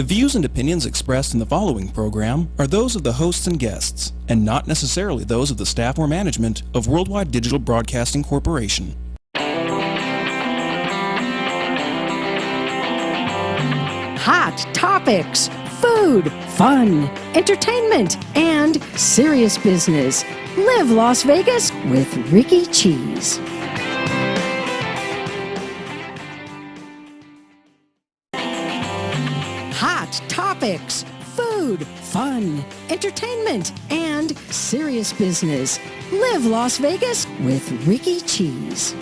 views and opinions expressed in the following program are those of the hosts and guests, and not necessarily those of the staff or management of Worldwide Digital Broadcasting Corporation. Hot topics, food, fun, entertainment, and serious business. Live Las Vegas with Rikki Cheese. Hot topics, food, fun, entertainment, and serious business. Live Las Vegas with Rikki Cheese.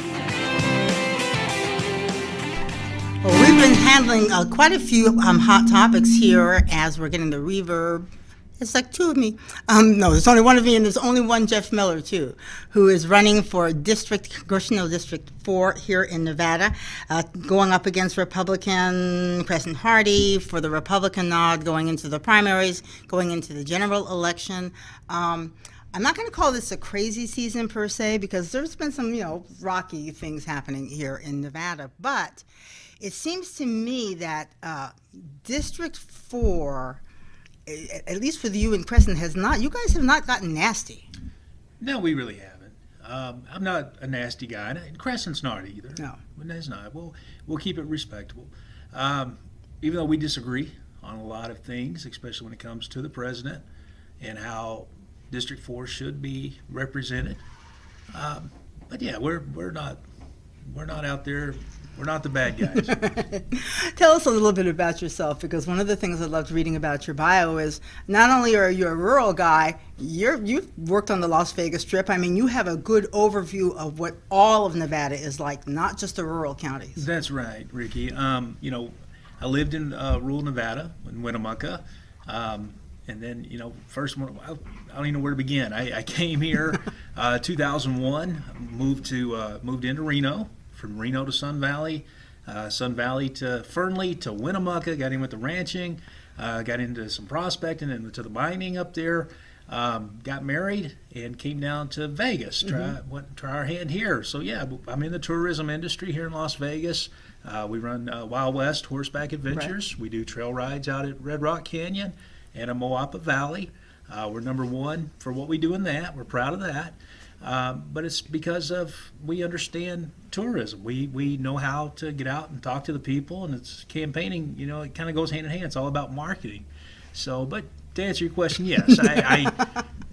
Well, we've been handling quite a few hot topics here as we're getting the reverb. It's like two of me. No, there's only one of me, and there's only one Jeff Miller, too, who is running for Congressional District 4 here in Nevada, going up against Republican Crescent Hardy for the Republican nod, going into the primaries, going into the general election. I'm not going to call this a crazy season per se, because there's been some, rocky things happening here in Nevada. But it seems to me that District 4, at least for you and Crescent, you guys have not gotten nasty. No, we really haven't. I'm not a nasty guy, and Crescent's not either. No. But that's not. We'll keep it respectable. Even though we disagree on a lot of things, especially when it comes to the president and how District 4 should be represented. But yeah, we're not out there. We're not the bad guys. Tell us a little bit about yourself, because one of the things I loved reading about your bio is not only are you a rural guy, you've worked on the Las Vegas Strip. I mean, you have a good overview of what all of Nevada is like, not just the rural counties. That's right, Rikki. I lived in rural Nevada, in Winnemucca. And then, first one, I don't even know where to begin. I came here 2001, moved into Reno. From Reno to Sun Valley to Fernley to Winnemucca, got in with the ranching, got into some prospecting and to the mining up there, got married and came down to Vegas, try our hand here. So yeah, I'm in the tourism industry here in Las Vegas. We run Wild West horseback adventures. Right. We do trail rides out at Red Rock Canyon and in Moapa Valley. We're number one for what we do in that. We're proud of that. But it's because we understand tourism. We know how to get out and talk to the people, and it's campaigning. It kind of goes hand in hand. It's all about marketing. So, but to answer your question, yes, I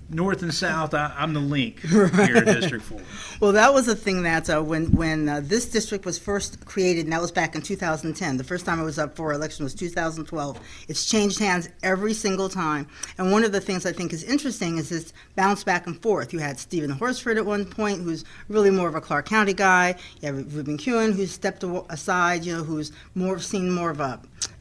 north and south, I'm the link here in District 4. Well, that was the thing that when this district was first created, and that was back in 2010. The first time it was up for election was 2012. It's changed hands every single time. And one of the things I think is interesting is this bounce back and forth. You had Stephen Horsford at one point, who's really more of a Clark County guy. You have Reuben Kuhn, who's stepped aside, who's seen more of a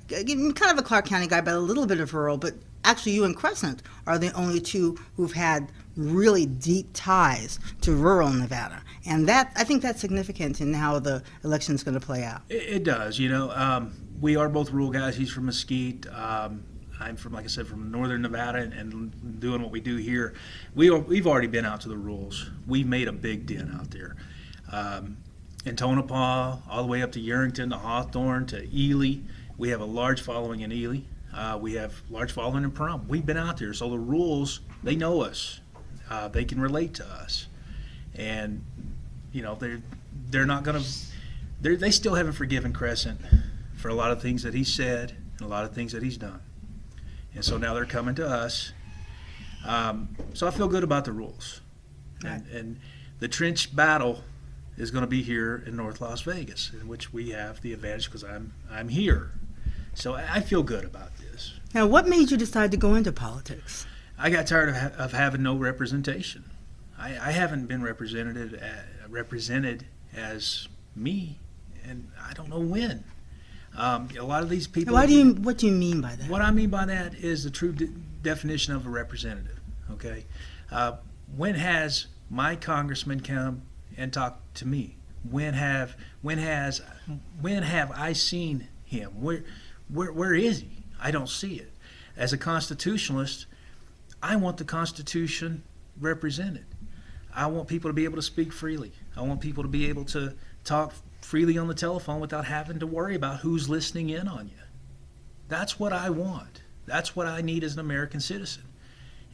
kind of a Clark County guy, but a little bit of rural. But actually, you and Crescent are the only two who've had really deep ties to rural Nevada. And I think that's significant in how the election's going to play out. It does. We are both rural guys. He's from Mesquite. I'm from, like I said, from northern Nevada, and doing what we do here. We've already been out to the rurals. We've made a big dent out there. In Tonopah, all the way up to Yerington, to Hawthorne, to Ely. We have a large following in Ely. We have large following in Pahrump. We've been out there, so the rules, they know us. They can relate to us, and they're not going to. They still haven't forgiven Crescent for a lot of things that he said and a lot of things that he's done, and so now they're coming to us. So I feel good about the rules, and the trench battle is going to be here in North Las Vegas, in which we have the advantage because I'm here. So I feel good about this. Now, what made you decide to go into politics? I got tired of having no representation. I haven't been represented as me, and I don't know when. A lot of these people. What do you mean by that? What I mean by that is the true definition of a representative. Okay, when has my congressman come and talked to me? When have I seen him? Where is he? I don't see it. As a constitutionalist, I want the Constitution represented. I want people to be able to speak freely. I want people to be able to talk freely on the telephone without having to worry about who's listening in on you. That's what I want. That's what I need as an American citizen.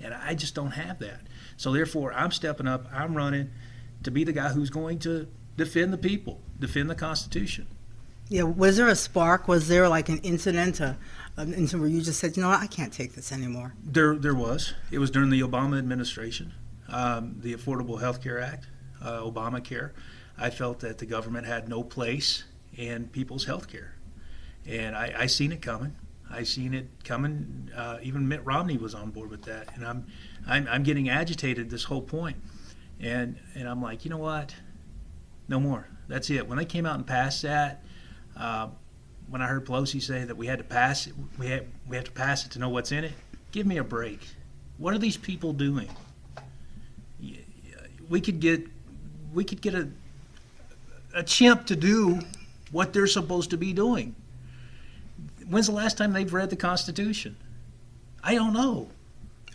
And I just don't have that. So therefore, I'm stepping up. I'm running to be the guy who's going to defend the people, defend the Constitution. Yeah, was there a spark? Was there like an incident where you just said, you know what, I can't take this anymore? There was. It was during the Obama administration, the Affordable Health Care Act, Obamacare. I felt that the government had no place in people's health care. And I seen it coming. I seen it coming. Even Mitt Romney was on board with that. And I'm getting agitated this whole point. And I'm like, you know what? No more. That's it. When they came out and passed that, when I heard Pelosi say that we had to pass it, we have to pass it to know what's in it. Give me a break. What are these people doing? We could get a chimp to do what they're supposed to be doing. When's the last time they've read the Constitution? I don't know.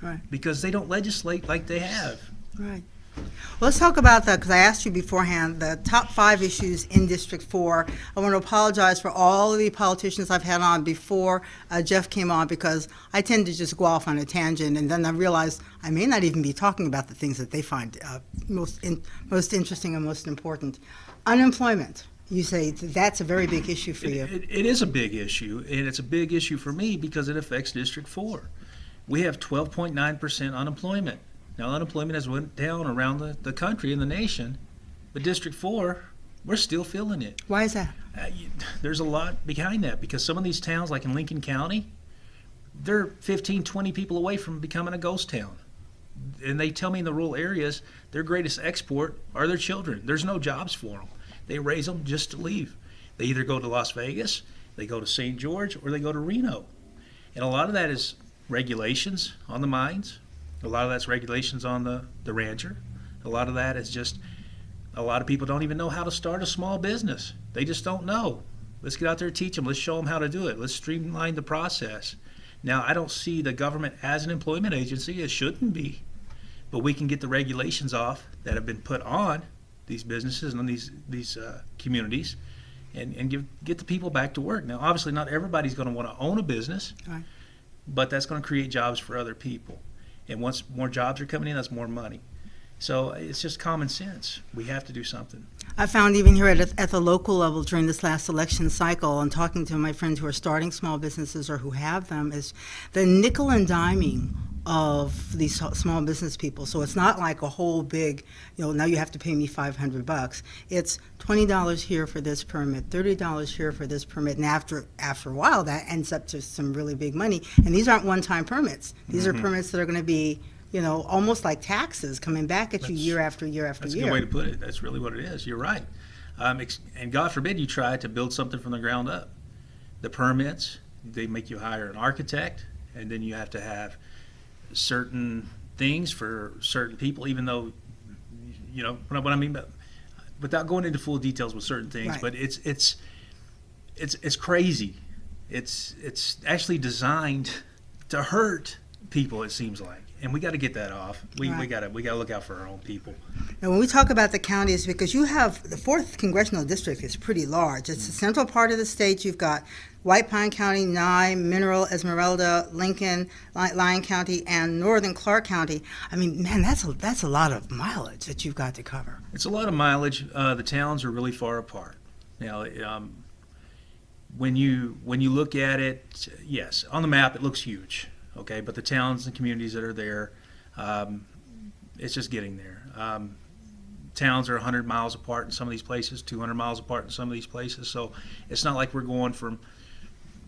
Right. Because they don't legislate like they have. Right. Well, let's talk about that, because I asked you beforehand the top 5 issues in District 4. I want to apologize for all of the politicians I've had on before Jeff came on, because I tend to just go off on a tangent, and then I realize I may not even be talking about the things that they find most interesting and most important. Unemployment. You say that's a very big issue for you. It is a big issue, and it's a big issue for me because it affects District 4. We have 12.9% unemployment. Now, unemployment has went down around the country and the nation, but District 4, we're still feeling it. Why is that? There's a lot behind that, because some of these towns, like in Lincoln County, they're 15, 20 people away from becoming a ghost town. And they tell me in the rural areas, their greatest export are their children. There's no jobs for them. They raise them just to leave. They either go to Las Vegas, they go to St. George, or they go to Reno. And a lot of that is regulations on the mines. A lot of that's regulations on the rancher. A lot of that is just a lot of people don't even know how to start a small business. They just don't know. Let's get out there and teach them. Let's show them how to do it. Let's streamline the process. Now, I don't see the government as an employment agency. It shouldn't be. But we can get the regulations off that have been put on these businesses and on these communities, and get the people back to work. Now, obviously, not everybody's going to want to own a business, Right. but that's going to create jobs for other people. And once more jobs are coming in, that's more money. So it's just common sense. We have to do something. I found even here at the local level during this last election cycle, and talking to my friends who are starting small businesses or who have them, is the nickel and diming of these small business people. So it's not like a whole big, now you have to pay me $500. It's $20 here for this permit, $30 here for this permit, and after a while that ends up to some really big money. And these aren't one-time perments. These are permits that are going to be, almost like taxes coming back at you year after year after That's year. a good way to put it. That's really what it is. You're right. And God forbid you try to build something from the ground up. The permits, they make you hire an architect, and then you have to have certain things for certain people, even though, what I mean, but without going into full details with certain things, Right. but it's crazy. It's actually designed to hurt people, it seems like. And we got to get that off. We got to look out for our own people. Now, when we talk about the counties, because you have the 4th Congressional District is pretty large. It's the central part of the state. You've got White Pine County, Nye, Mineral, Esmeralda, Lincoln, Lyon County, and Northern Clark County. I mean, man, that's a lot of mileage that you've got to cover. It's a lot of mileage. The towns are really far apart. Now, when you look at it, yes, on the map it looks huge. Okay, but the towns and communities that are there, it's just getting there. Towns are 100 miles apart in some of these places, 200 miles apart in some of these places. So it's not like we're going from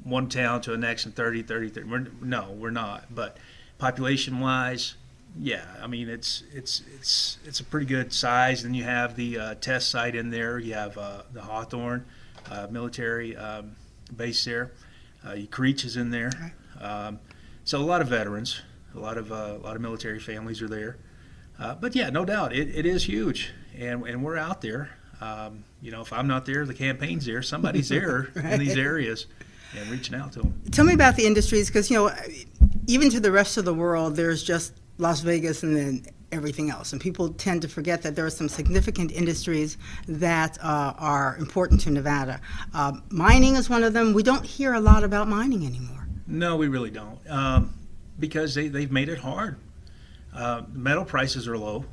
one town to the next in 30. We're not. But population-wise, yeah, I mean it's a pretty good size. Then you have the test site in there. You have the Hawthorne military base there. Creech is in there. So a lot of veterans, a lot of military families are there. But yeah, no doubt, it is huge, and we're out there. If I'm not there, the campaign's there. Somebody's there Right. in these areas and reaching out to them. Tell me about the industries, because even to the rest of the world, there's just Las Vegas and then everything else, and people tend to forget that there are some significant industries that are important to Nevada. Mining is one of them. We don't hear a lot about mining anymore. No, we really don't, because they've made it hard. Metal prices are low,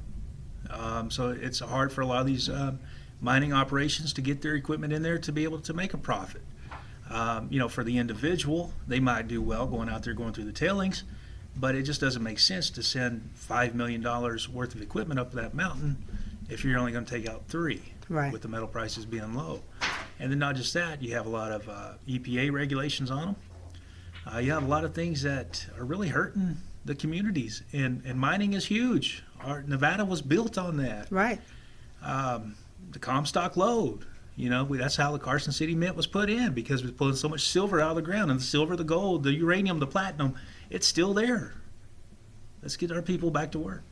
so it's hard for a lot of these mining operations to get their equipment in there to be able to make a profit. For the individual, they might do well going out there going through the tailings, but it just doesn't make sense to send $5 million worth of equipment up that mountain if you're only going to take out 3, Right. with the metal prices being low. And then not just that, you have a lot of EPA regulations on them. You have a lot of things that are really hurting the communities, and mining is huge. Nevada was built on that. Right. The Comstock lode, that's how the Carson City Mint was put in, because we're pulling so much silver out of the ground, and the silver, the gold, the uranium, the platinum, it's still there. Let's get our people back to work.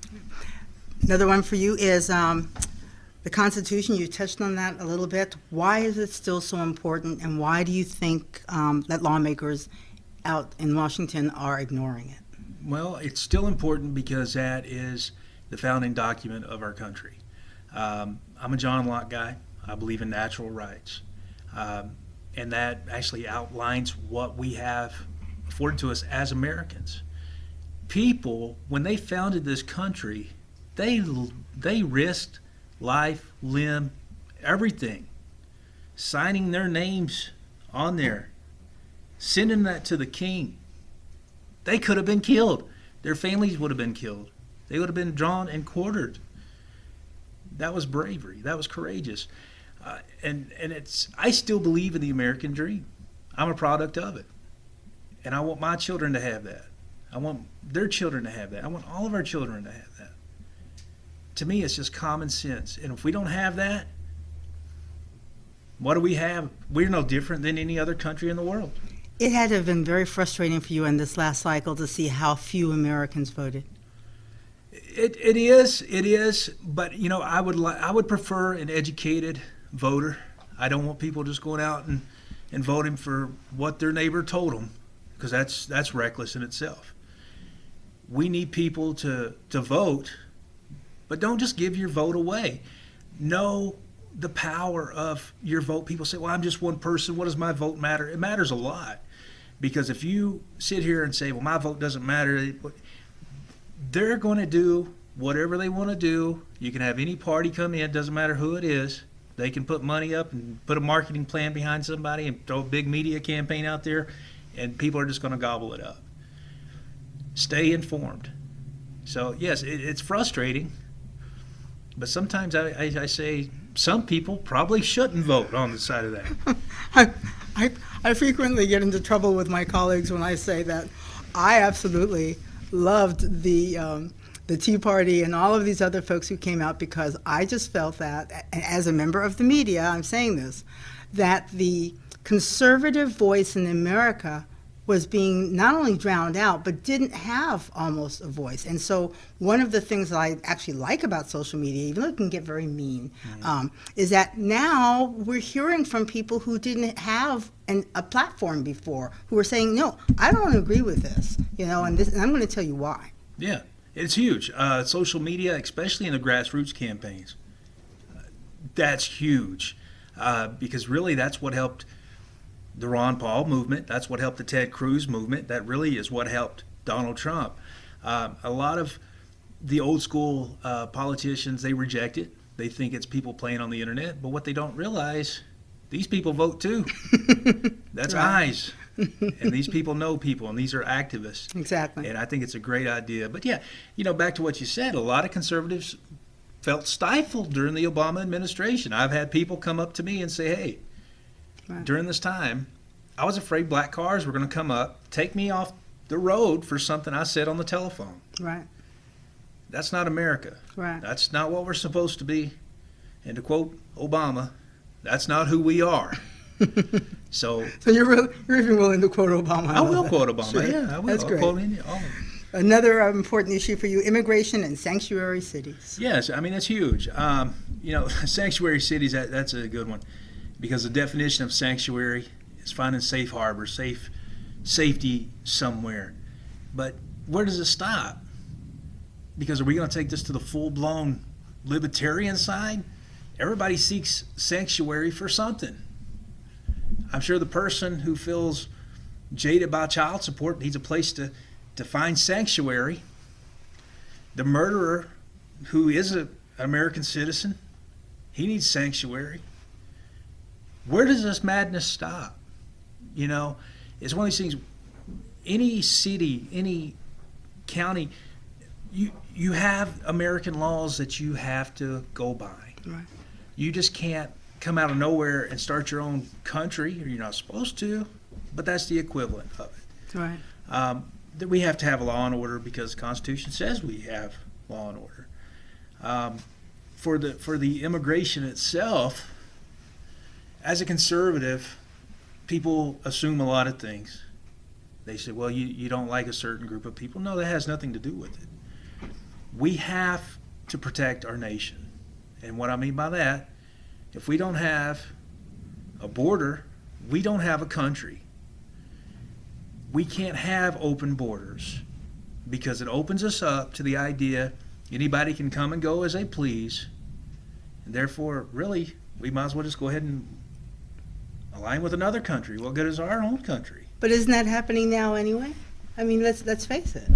Another one for you is the Constitution. You touched on that a little bit. Why is it still so important, and why do you think that lawmakers out in Washington are ignoring it? Well, it's still important because that is the founding document of our country. I'm a John Locke guy. I believe in natural rights. And that actually outlines what we have afforded to us as Americans. People, when they founded this country, they risked life, limb, everything, signing their names on there, sending that to the king. They could have been killed. Their families would have been killed. They would have been drawn and quartered. That was bravery. That was courageous. And I still believe in the American dream. I'm a product of it. And I want my children to have that. I want their children to have that. I want all of our children to have that. To me, it's just common sense. And if we don't have that, what do we have? We're no different than any other country in the world. It had to have been very frustrating for you in this last cycle to see how few Americans voted. It is, but I would prefer an educated voter. I don't want people just going out and voting for what their neighbor told them, because that's reckless in itself. We need people to vote, but don't just give your vote away. Know the power of your vote. People say, well, I'm just one person. What does my vote matter? It matters a lot, because if you sit here and say, well, my vote doesn't matter, they're going to do whatever they want to do. You can have any party come in, doesn't matter who it is. They can put money up and put a marketing plan behind somebody and throw a big media campaign out there, and people are just going to gobble it up. Stay informed. So, yes, it's frustrating, but sometimes I say some people probably shouldn't vote on the side of that. I frequently get into trouble with my colleagues when I say that I absolutely loved the Tea Party and all of these other folks who came out, because I just felt that, as a member of the media, I'm saying this, that the conservative voice in America was being not only drowned out, but didn't have almost a voice. And so one of the things that I actually like about social media, even though it can get very mean, is that now we're hearing from people who didn't have a platform before, who are saying, no, I don't agree with this, and I'm going to tell you why. Yeah, it's huge. Social media, especially in the grassroots campaigns, that's huge, because really that's what helped the Ron Paul movement. That's what helped the Ted Cruz movement. That really is what helped Donald Trump. A lot of the old school politicians, they reject it. They think it's people playing on the internet, but what they don't realize, these people vote too. That's Right. eyes. And these people know people, and these are activists. Exactly. And I think it's a great idea. But yeah, back to what you said, a lot of conservatives felt stifled during the Obama administration. I've had people come up to me and say, hey, Right. during this time, I was afraid black cars were going to come up, take me off the road for something I said on the telephone. Right. That's not America. Right. That's not what we're supposed to be. And to quote Obama, that's not who we are. So you're even willing to quote Obama. I will that. quote Obama. Sure. Yeah, I will. That's I'll great. quote any, all. Another important issue for you, immigration and sanctuary cities. Yes, I mean, it's huge. Sanctuary cities, that's a good one, because the definition of sanctuary is finding safe harbor, safety somewhere. But where does it stop? Because are we going to take this to the full-blown libertarian side? Everybody seeks sanctuary for something. I'm sure the person who feels jaded by child support, needs a place to find sanctuary. The murderer, who is an American citizen, he needs sanctuary. Where does this madness stop? You know, it's one of these things. Any city, any county, you have American laws that you have to go by. Right. You just can't come out of nowhere and start your own country, or you're not supposed to, but that's the equivalent of it. Right. That we have to have a law and order because the Constitution says we have law and order. For the immigration itself, as a conservative, people assume a lot of things. They say, well, you don't like a certain group of people. No, that has nothing to do with it. We have to protect our nation. And what I mean by that, if we don't have a border, we don't have a country. We can't have open borders because it opens us up to the idea anybody can come and go as they please. And therefore, really, we might as well just go ahead and align with another country. What good is our own country? But isn't that happening now anyway? I mean, let's face it.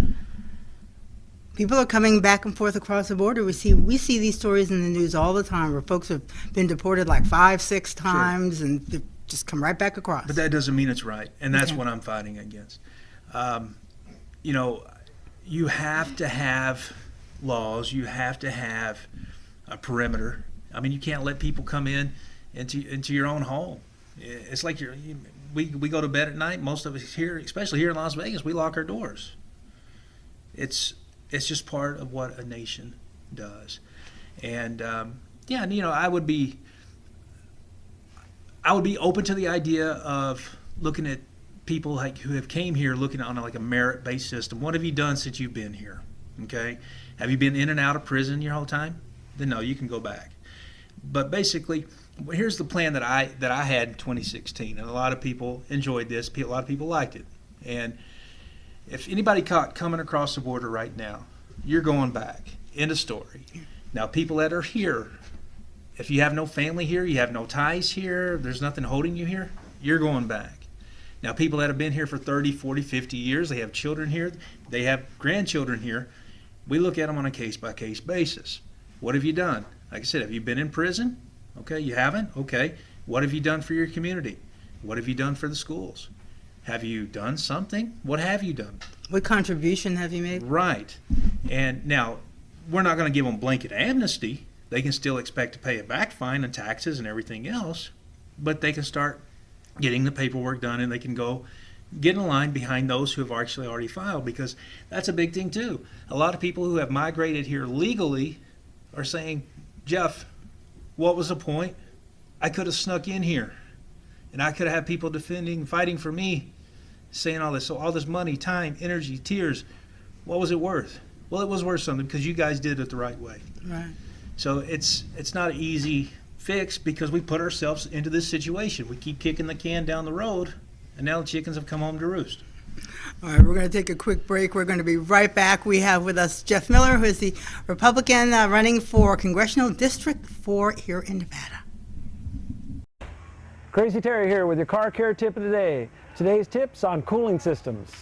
People are coming back and forth across the border. We see these stories in the news all the time where folks have been deported like 5-6 times, sure, and they just come right back across. But that doesn't mean it's right, and that's what I'm fighting against. You know, you have to have laws. You have to have a perimeter. I mean, you can't let people come into your own home. It's like we go to bed at night. Most of us here, especially here in Las Vegas, we lock our doors. It's just part of what a nation does. And yeah, you know, I would be open to the idea of looking at people like who have came here looking on like a merit-based system. What have you done since you've been here? Okay, have you been in and out of prison your whole time? Then no, you can go back. But basically, here's the plan that I had in 2016, and a lot of people enjoyed this. A lot of people liked it. And if anybody caught coming across the border right now, you're going back. End of story. Now, people that are here, if you have no family here, you have no ties here, there's nothing holding you here, you're going back. Now, people that have been here for 30, 40, 50 years, they have children here, they have grandchildren here, we look at them on a case-by-case basis. What have you done? Like I said, have you been in prison? Okay, you haven't? Okay. What have you done for your community? What have you done for the schools? Have you done something? What have you done? What contribution have you made? Right. And now, we're not going to give them blanket amnesty. They can still expect to pay a back fine and taxes and everything else, but they can start getting the paperwork done, and they can go get in line behind those who have actually already filed, because that's a big thing too. A lot of people who have migrated here legally are saying, Jeff, what was the point? I could have snuck in here, and I could have had people fighting for me, saying all this. So all this money, time, energy, tears, what was it worth? Well, it was worth something because you guys did it the right way. Right. So it's not an easy fix because we put ourselves into this situation. We keep kicking the can down the road, and now the chickens have come home to roost. All right, we're going to take a quick break. We're going to be right back. We have with us Jeff Miller, who is the Republican running for Congressional District 4 here in Nevada. Crazy Terry here with your car care tip of the day. Today's tips on cooling systems.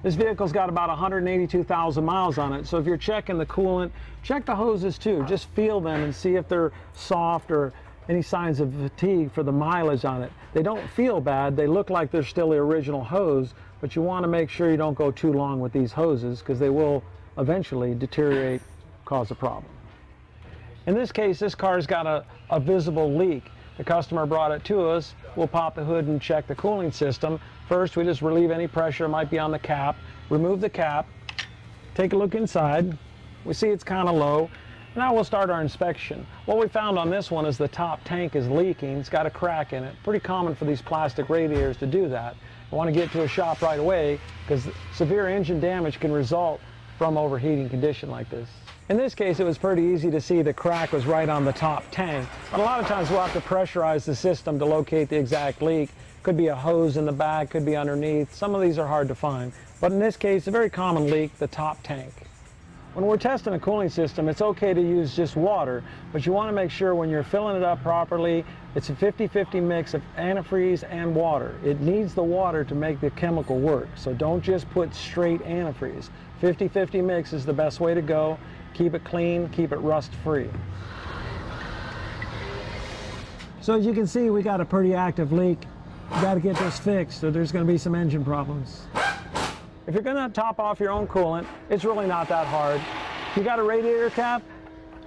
This vehicle's got about 182,000 miles on it, so if you're checking the coolant, check the hoses too. Just feel them and see if they're soft or any signs of fatigue for the mileage on it. They don't feel bad. They look like they're still the original hose, but you want to make sure you don't go too long with these hoses because they will eventually deteriorate, cause a problem. In this case, this car's got a visible leak. The customer brought it to us. We'll pop the hood and check the cooling system. First, we just relieve any pressure that might be on the cap, remove the cap, take a look inside. We see it's kind of low. Now we'll start our inspection. What we found on this one is the top tank is leaking. It's got a crack in it. Pretty common for these plastic radiators to do that. I want to get to a shop right away because severe engine damage can result from overheating condition like this. In this case, it was pretty easy to see the crack was right on the top tank. But a lot of times we'll have to pressurize the system to locate the exact leak. Could be a hose in the back, could be underneath. Some of these are hard to find. But in this case, a very common leak, the top tank. When we're testing a cooling system, it's okay to use just water, but you want to make sure when you're filling it up properly, it's a 50-50 mix of antifreeze and water. It needs the water to make the chemical work, so don't just put straight antifreeze. 50-50 mix is the best way to go. Keep it clean, keep it rust-free. So as you can see, we got a pretty active leak. You got to get this fixed, so there's going to be some engine problems. If you're going to top off your own coolant, it's really not that hard. If you got a radiator cap,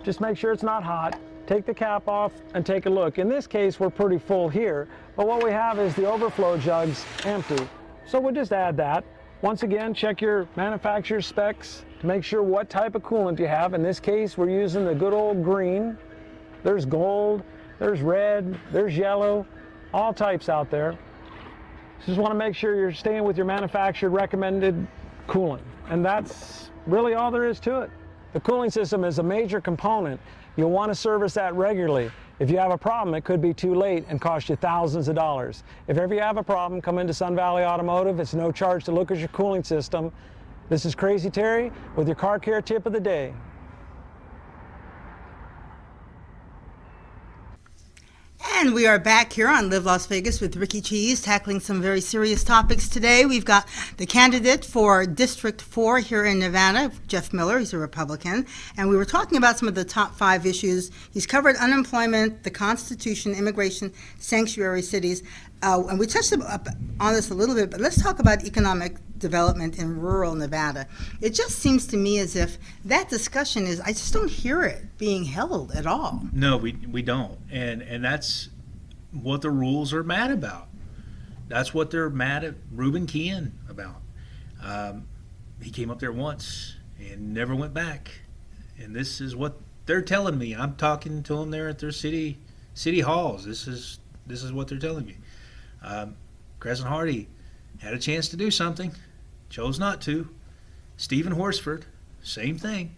just make sure it's not hot. Take the cap off and take a look. In this case, we're pretty full here, but what we have is the overflow jugs empty. So we'll just add that. Once again, check your manufacturer's specs to make sure what type of coolant you have. In this case, we're using the good old green. There's gold, there's red, there's yellow, all types out there. Just want to make sure you're staying with your manufacturer recommended coolant. And that's really all there is to it. The cooling system is a major component. You'll want to service that regularly. If you have a problem, it could be too late and cost you thousands of dollars. If ever you have a problem, come into Sun Valley Automotive. It's no charge to look at your cooling system. This is Crazy Terry with your car care tip of the day. And we are back here on Live Las Vegas with Rikki Cheese, tackling some very serious topics today. We've got the candidate for District 4 here in Nevada, Jeff Miller. He's a Republican. And we were talking about some of the top 5 issues. He's covered unemployment, the Constitution, immigration, sanctuary cities. And we touched on this a little bit, but let's talk about economic development in rural Nevada. It just seems to me as if that discussion I just don't hear it being held at all. No, we don't. And that's what the rules are mad about. That's what they're mad at Reuben Kean about. He came up there once and never went back. And this is what they're telling me. I'm talking to them there at their city halls. This is what they're telling me. Crescent Hardy had a chance to do something, chose not to. Stephen Horsford, same thing.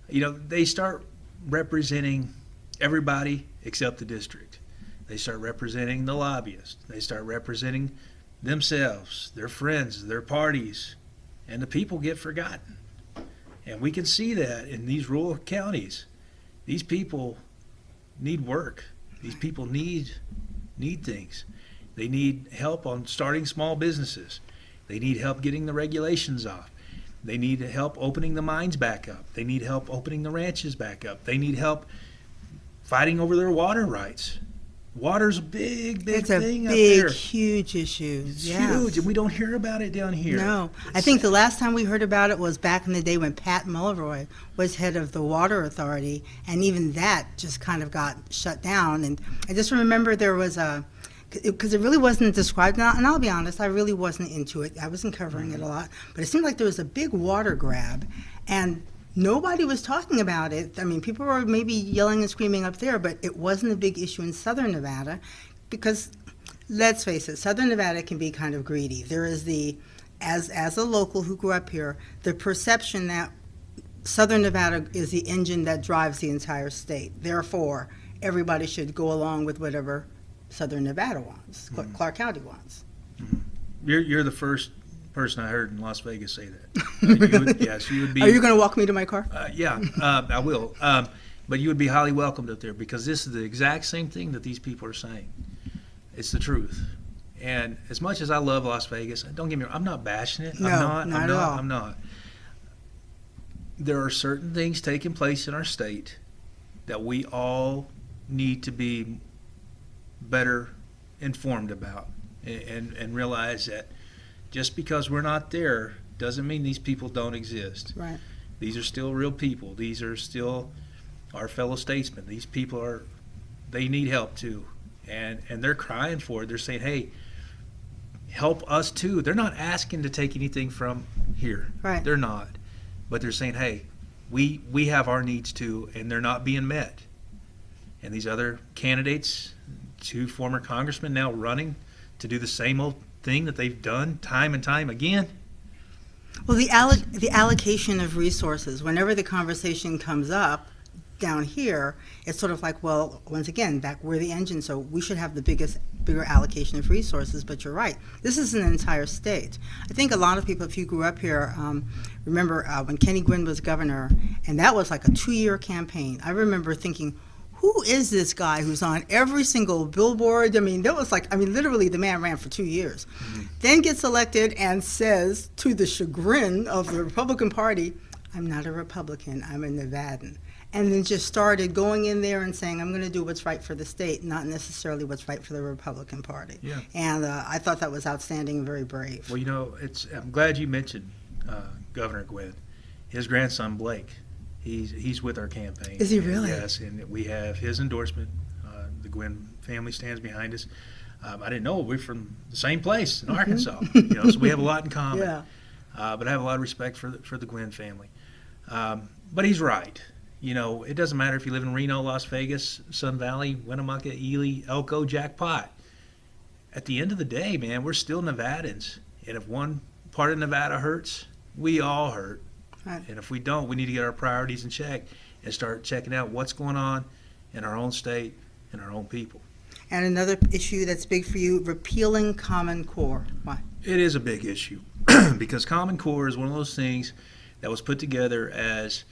You know, they start representing everybody except the district. They start representing the lobbyists. They start representing themselves, their friends, their parties, and the people get forgotten. And we can see that in these rural counties. These people need work. These people need things. They need help on starting small businesses. They need help getting the regulations off. They need help opening the mines back up. They need help opening the ranches back up. They need help fighting over their water rights. Water's a big thing up there. It's a big, huge issue. It's huge, and we don't hear about it down here. No. I think the last time we heard about it was back in the day when Pat Mulroy was head of the Water Authority, and even that just kind of got shut down. And I just remember there was because it really wasn't described, and I'll be honest, I really wasn't into it. I wasn't covering it a lot, but it seemed like there was a big water grab, and nobody was talking about it. I mean, people were maybe yelling and screaming up there, but it wasn't a big issue in Southern Nevada because, let's face it, Southern Nevada can be kind of greedy. There is as a local who grew up here, the perception that Southern Nevada is the engine that drives the entire state. Therefore, everybody should go along with whatever Southern Nevada wants, Clark County wants. You're the first person I heard in Las Vegas say that. Yes, you would be. Are you going to walk me to my car? Yeah, I will. But you would be highly welcomed up there because this is the exact same thing that these people are saying. It's the truth. And as much as I love Las Vegas, don't get me wrong, I'm not bashing it. No, not at all. I'm not. There are certain things taking place in our state that we all need to be better informed about and realize that just because we're not there doesn't mean these people don't exist. Right. These are still real people. These are still our fellow statesmen. These people they need help too. And they're crying for it. They're saying, hey, help us too. They're not asking to take anything from here. Right. They're not. But they're saying, hey, we have our needs too, and they're not being met. And these other candidates, 2 former congressmen now running to do the same old thing that they've done time and time again. Well, the allocation of resources, whenever the conversation comes up, down here, it's sort of like, well, once again, back we're the engine, so we should have the bigger allocation of resources. But you're right, this is an entire state. I think a lot of people, if you grew up here, remember when Kenny Gwynn was governor, and that was like a 2-year campaign. I remember thinking, who is this guy who's on every single billboard? I mean, literally the man ran for 2 years. Mm-hmm. Then gets elected and says, to the chagrin of the Republican Party, I'm not a Republican, I'm a Nevadan. And then just started going in there and saying, I'm going to do what's right for the state, not necessarily what's right for the Republican Party. Yeah. And I thought that was outstanding and very brave. Well, I'm glad you mentioned Governor Gwynn. His grandson, Blake, he's with our campaign. Is he really? Yes, and we have his endorsement. The Gwynn family stands behind us. I didn't know we're from the same place in Arkansas. So we have a lot in common. Yeah. But I have a lot of respect for the Gwynn family. But he's right. It doesn't matter if you live in Reno, Las Vegas, Sun Valley, Winnemucca, Ely, Elko, Jackpot. At the end of the day, man, we're still Nevadans. And if one part of Nevada hurts, we all hurt. Right. And if we don't, we need to get our priorities in check and start checking out what's going on in our own state and our own people. And another issue that's big for you, repealing Common Core. Why? It is a big issue because Common Core is one of those things that was put together as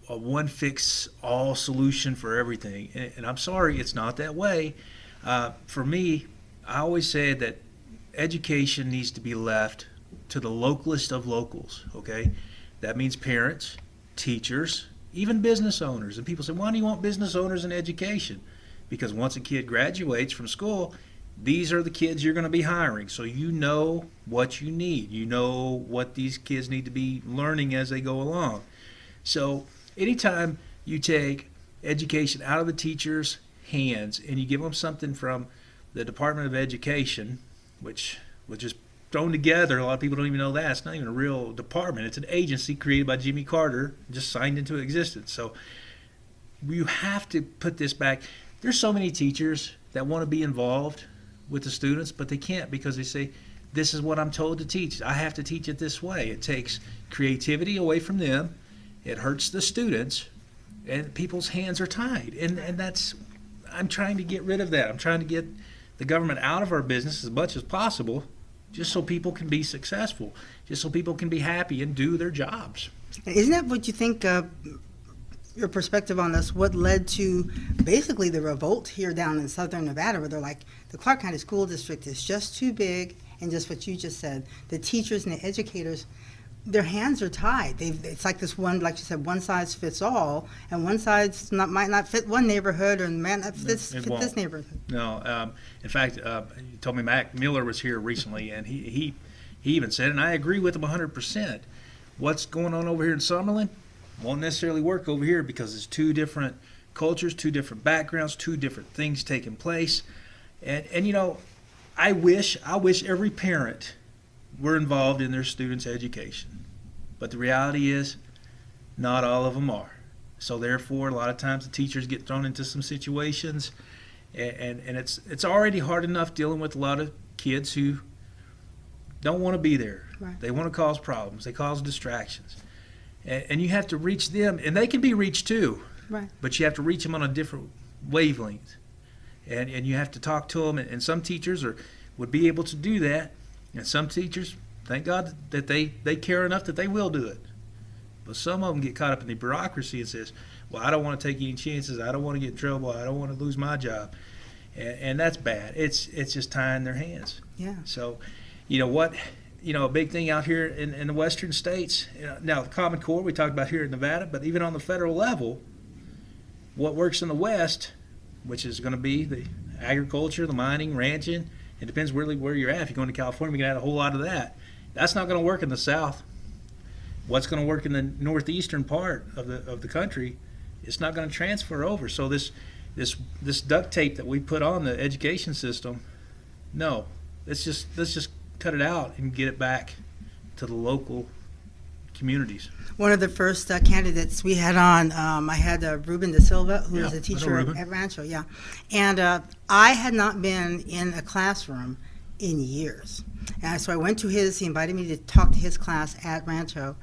a one-fix-all solution for everything. And I'm sorry, it's not that way. For me, I always said that education needs to be left to the localest of locals, okay? That means parents, teachers, even business owners. And people say, why do you want business owners in education? Because once a kid graduates from school, these are the kids you're going to be hiring. So you know what you need. You know what these kids need to be learning as they go along. So anytime you take education out of the teacher's hands and you give them something from the Department of Education, which was just thrown together, a lot of people don't even know that. It's not even a real department. It's an agency created by Jimmy Carter, just signed into existence. So you have to put this back. There's so many teachers that want to be involved with the students, but they can't because they say, this is what I'm told to teach. I have to teach it this way. It takes creativity away from them. It hurts the students, and people's hands are tied. And that's, I'm trying to get rid of that. I'm trying to get the government out of our business as much as possible, just so people can be successful, just so people can be happy and do their jobs. Isn't that what you think, your perspective on this, what led to basically the revolt here down in southern Nevada, where they're like, the Clark County School District is just too big, and just what you just said, the teachers and the educators, their hands are tied. It's like this one, like you said, one size fits all, and one size might not fit one neighborhood, or might not fit this neighborhood. No, in fact, you told me Mac Miller was here recently, and he even said, and I agree with him 100%, what's going on over here in Summerlin won't necessarily work over here because it's two different cultures, two different backgrounds, two different things taking place. And I wish every parent were involved in their students' education. But the reality is, not all of them are. So therefore, a lot of times the teachers get thrown into some situations, and it's already hard enough dealing with a lot of kids who don't want to be there. Right. They want to cause problems. They cause distractions. And you have to reach them, and they can be reached too. Right. But you have to reach them on a different wavelength. And you have to talk to them, and some teachers would be able to do that. And some teachers, thank God that they care enough that they will do it. But some of them get caught up in the bureaucracy and says, well, I don't want to take any chances. I don't want to get in trouble. I don't want to lose my job. And that's bad. It's just tying their hands. Yeah. So, a big thing out here in the western states, now the Common Core we talked about here in Nevada, but even on the federal level, what works in the West, which is going to be the agriculture, the mining, ranching, it depends really where you're at. If you're going to California, we can add a whole lot of that. That's not going to work in the South. What's going to work in the northeastern part of the country, it's not going to transfer over. So this duct tape that we put on the education system, no, let's just cut it out and get it back to the local communities. One of the first candidates we had on, I had Ruben Da Silva, who is a teacher at Rancho, and I had not been in a classroom in years. And so I went to he invited me to talk to his class at Rancho.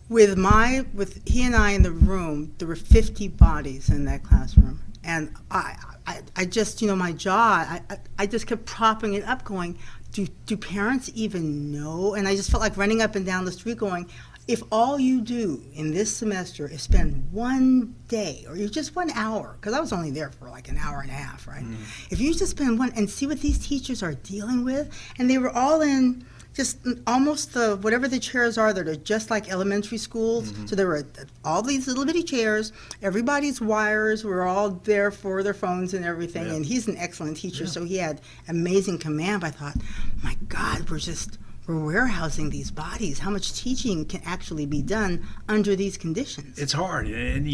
With he and I in the room, there were 50 bodies in that classroom, and I just, my jaw, I just kept propping it up, going, do parents even know? And I just felt like running up and down the street, going, if all you do in this semester is spend one day, or just 1 hour, because I was only there for like an hour and a half, right? If you just spend one and see what these teachers are dealing with, and they were all in just almost whatever the chairs are that are just like elementary schools. So there were all these little bitty chairs. Everybody's wires were all there for their phones and everything. And he's an excellent teacher, so he had amazing command. But I thought, my God, we're warehousing these bodies. How much teaching can actually be done under these conditions? It's hard, and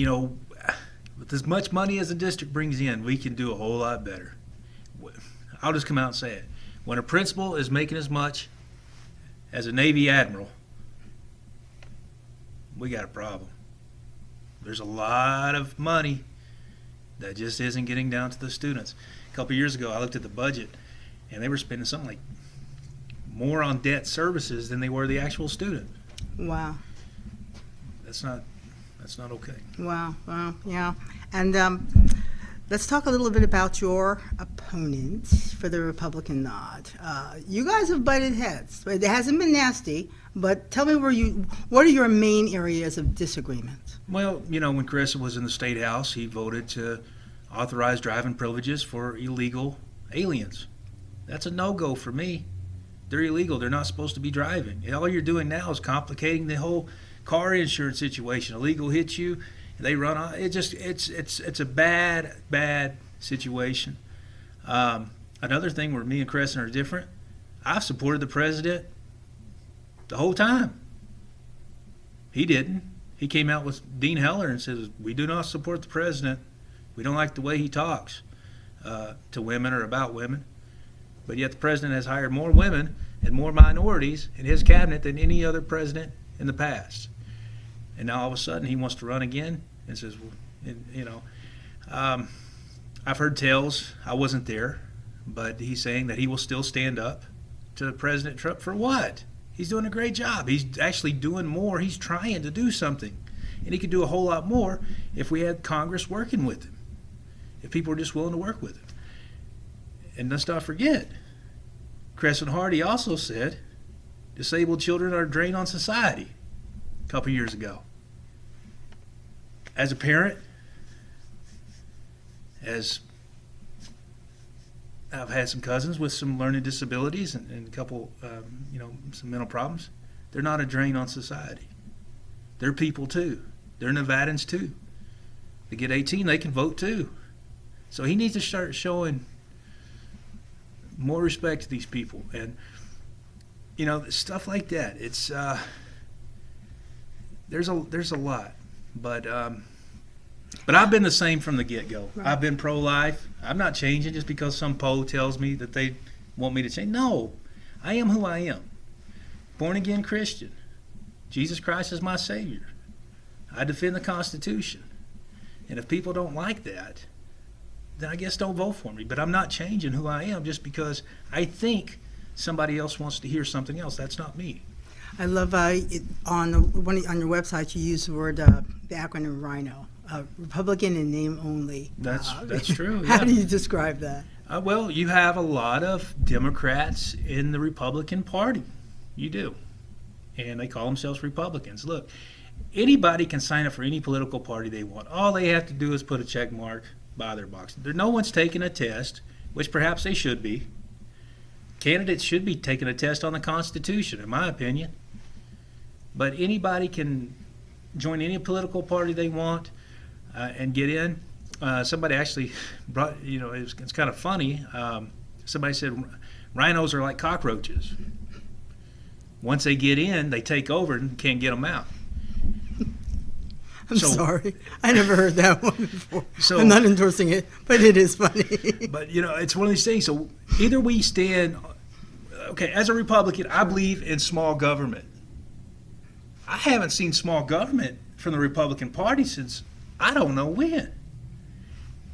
with as much money as the district brings in, we can do a whole lot better. I'll just come out and say it. When a principal is making as much as a Navy admiral, we got a problem. There's a lot of money that just isn't getting down to the students. A couple years ago, I looked at the budget, and they were spending something like more on debt services than they were the actual student. Wow. That's not okay. Wow, yeah. And let's talk a little bit about your opponent for the Republican nod. You guys have butted heads. It hasn't been nasty, but tell me what are your main areas of disagreement? Well, when Chris was in the State House, he voted to authorize driving privileges for illegal aliens. That's a no-go for me. They're illegal. They're not supposed to be driving. And all you're doing now is complicating the whole car insurance situation. Illegal hits you, they run on. It's a bad situation. Another thing where me and Crescent are different, I've supported the president the whole time. He didn't. He came out with Dean Heller and says, we do not support the president. We don't like the way he talks to women or about women. But yet the president has hired more women and more minorities in his cabinet than any other president in the past. And now all of a sudden he wants to run again and says, I've heard tales, I wasn't there, but he's saying that he will still stand up to President Trump for what? He's doing a great job. He's actually doing more. He's trying to do something. And he could do a whole lot more if we had Congress working with him, if people were just willing to work with him. And let's not forget, Crescent Hardy also said disabled children are a drain on society a couple years ago. As a parent, as I've had some cousins with some learning disabilities and a couple, some mental problems, they're not a drain on society. They're people too. They're Nevadans too. They get 18, they can vote too. So he needs to start showing more respect to these people, and stuff like that. It's there's a lot, but I've been the same from the get-go. Right. I've been pro-life. I'm not changing just because some poll tells me that they want me to change. No, I am who I am. Born-again Christian. Jesus Christ is my Savior. I defend the Constitution, and if people don't like that, then I guess don't vote for me. But I'm not changing who I am just because I think somebody else wants to hear something else. That's not me. I love on your website you use the word the acronym RHINO, Republican in name only. That's true. How yeah. do you describe that? Well, you have a lot of Democrats in the Republican Party. You do, and they call themselves Republicans. Look, anybody can sign up for any political party they want. All they have to do is put a check mark by their box. No one's taking a test, which perhaps they should be. Candidates should be taking a test on the Constitution, in my opinion. But anybody can join any political party they want and get in. Somebody actually brought, it's kind of funny. Somebody said rhinos are like cockroaches. Once they get in, they take over and can't get them out. I'm sorry. I never heard that one before. I'm not endorsing it, but it is funny. But, it's one of these things. So either we stand, as a Republican, I believe in small government. I haven't seen small government from the Republican Party since I don't know when.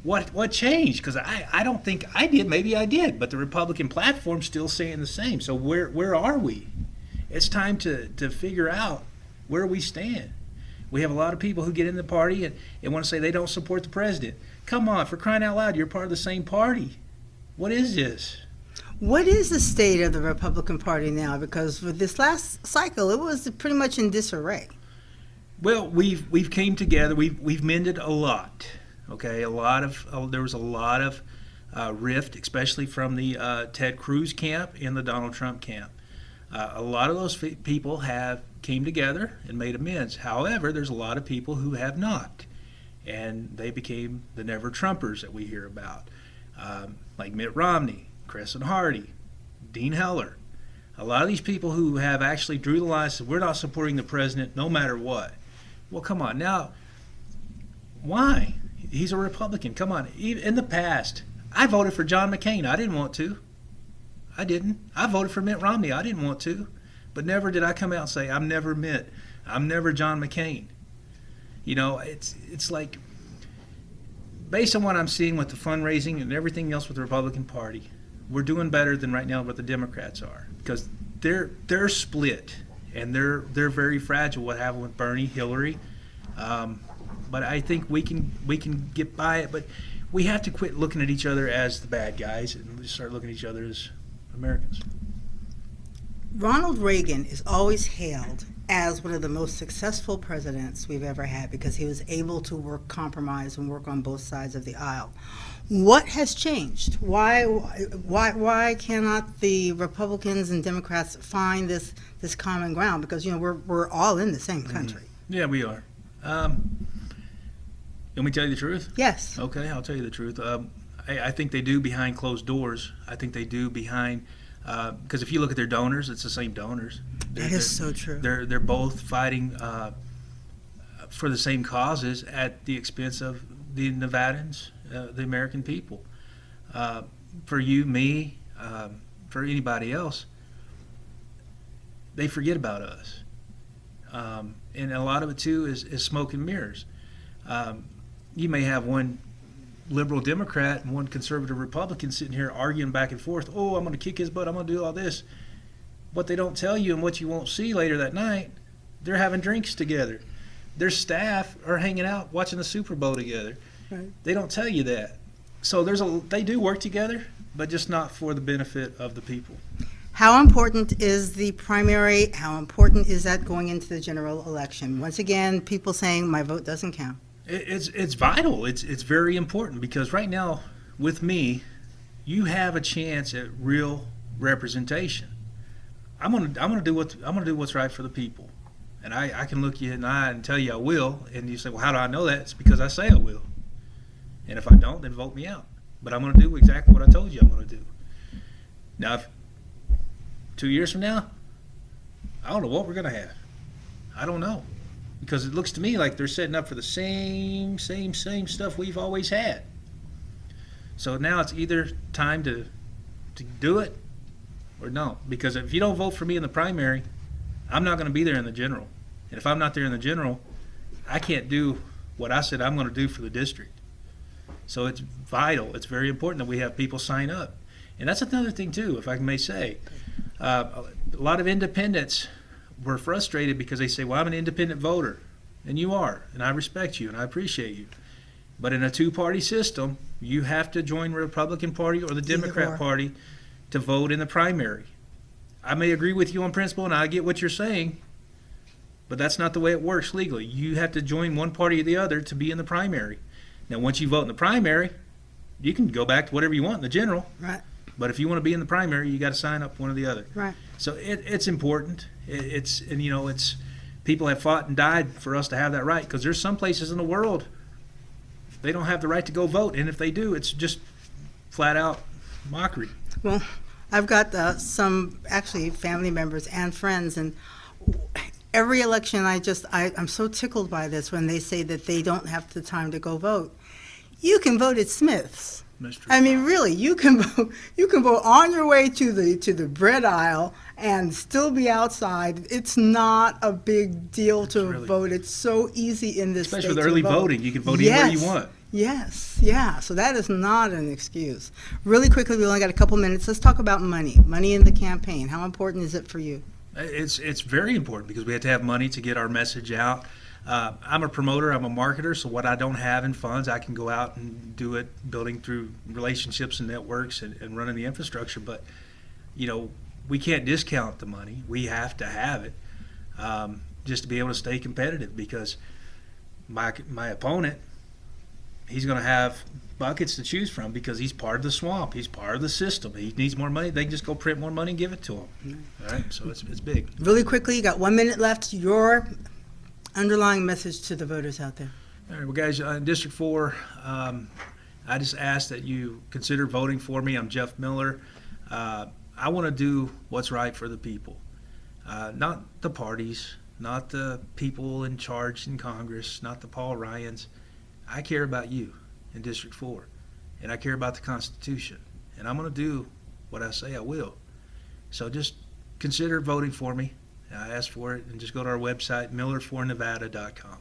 What changed? Because I don't think I did. Maybe I did. But the Republican platform's still saying the same. So where are we? It's time to figure out where we stand. We have a lot of people who get in the party and want to say they don't support the president. Come on, for crying out loud, you're part of the same party. What is this? What is the state of the Republican Party now? Because for this last cycle, it was pretty much in disarray. Well, we've came together. We've mended a lot. Okay, there was a lot of rift, especially from the Ted Cruz camp and the Donald Trump camp. A lot of those people came together and made amends. However, there's a lot of people who have not, and they became the never Trumpers that we hear about, like Mitt Romney, Crescent Hardy, Dean Heller. A lot of these people who have actually drew the line and said, we're not supporting the president no matter what. Well, come on. Now, why? He's a Republican. Come on. In the past, I voted for John McCain. I didn't want to. I didn't. I voted for Mitt Romney. I didn't want to. But never did I come out and say, I'm never Mitt. I'm never John McCain. You know, it's like, based on what I'm seeing with the fundraising and everything else with the Republican Party, we're doing better than right now what the Democrats are, because they're split and they're very fragile. What happened with Bernie, Hillary, but I think we can get by it. But we have to quit looking at each other as the bad guys and start looking at each other as Americans. Ronald Reagan is always hailed as one of the most successful presidents we've ever had because he was able to compromise and work on both sides of the aisle. What has changed? Why cannot the Republicans and Democrats find this common ground? Because we're all in the same country. Yeah, we are. Let me tell you the truth. Yes. Okay, I'll tell you the truth. I think they do behind closed doors. I think they do behind. Because if you look at their donors, it's the same donors. That is so true. They're both fighting for the same causes at the expense of the Nevadans, the American people. For you, me, for anybody else, they forget about us. And a lot of it, too, is smoke and mirrors. You may have one liberal Democrat and one conservative Republican sitting here arguing back and forth. Oh, I'm going to kick his butt. I'm going to do all this. What they don't tell you and what you won't see later that night, they're having drinks together. Their staff are hanging out watching the Super Bowl together. Right. They don't tell you that. So they do work together, but just not for the benefit of the people. How important is the primary? How important is that going into the general election? Once again, people saying my vote doesn't count. It's vital. It's very important, because right now with me, you have a chance at real representation. I'm gonna do what's right for the people, and I can look you in the eye and tell you I will, and you say, well, how do I know that? It's because I say I will, and if I don't, then vote me out. But I'm gonna do exactly what I told you I'm gonna do. Now, if 2 years from now, I don't know what we're gonna have. I don't know. Because it looks to me like they're setting up for the same stuff we've always had. So now it's either time to do it or no. Because if you don't vote for me in the primary, I'm not going to be there in the general. And if I'm not there in the general, I can't do what I said I'm going to do for the district. So it's vital. It's very important that we have people sign up. And that's another thing, too, if I may say. A lot of independents were frustrated because they say, well, I'm an independent voter, and you are, and I respect you and I appreciate you. But in a two-party system, you have to join the Republican Party or the Democrat Party to vote in the primary. I may agree with you on principle, and I get what you're saying, but that's not the way it works legally. You have to join one party or the other to be in the primary. Now, once you vote in the primary, you can go back to whatever you want in the general. Right. But if you want to be in the primary, you got to sign up one or the other. Right. So it's important. It's people have fought and died for us to have that right, because there's some places in the world they don't have the right to go vote, and if they do, it's just flat out mockery. Well, I've got some actually family members and friends, and every election I'm so tickled by this when they say that they don't have the time to go vote. You can vote at Smith's. I mean, really, you can vote on your way to the bread aisle and still be outside. It's not a big deal to vote. It's so easy in this state. Especially with early voting, you can vote anywhere you want. Yes, yeah. So that is not an excuse. Really quickly, we only got a couple minutes. Let's talk about money. Money in the campaign. How important is it for you? It's very important because we have to have money to get our message out. I'm a promoter, I'm a marketer, so what I don't have in funds, I can go out and do it, building through relationships and networks and running the infrastructure. But, we can't discount the money. We have to have it just to be able to stay competitive, because my opponent, he's going to have buckets to choose from because he's part of the swamp. He's part of the system. He needs more money. They can just go print more money and give it to him. All right, so it's big. Really quickly, you got 1 minute left. Your underlying message to the voters out there. All right, well, guys, in District 4, I just ask that you consider voting for me. I'm Jeff Miller. I want to do what's right for the people, not the parties, not the people in charge in Congress, not the Paul Ryans. I care about you in District 4, and I care about the Constitution, and I'm going to do what I say I will. So just consider voting for me. I ask for it, and just go to our website, millerfornevada.com.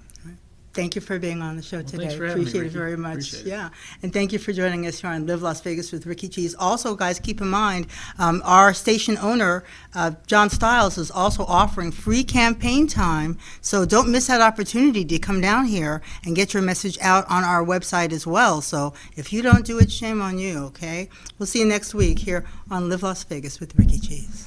Thank you for being on the show today. Thanks for having me, Appreciate it Rikki. very much. Appreciate it. Yeah, and thank you for joining us here on Live Las Vegas with Rikki Cheese. Also, guys, keep in mind, our station owner, John Stiles, is also offering free campaign time. So don't miss that opportunity to come down here and get your message out on our website as well. So if you don't do it, shame on you, okay? We'll see you next week here on Live Las Vegas with Rikki Cheese.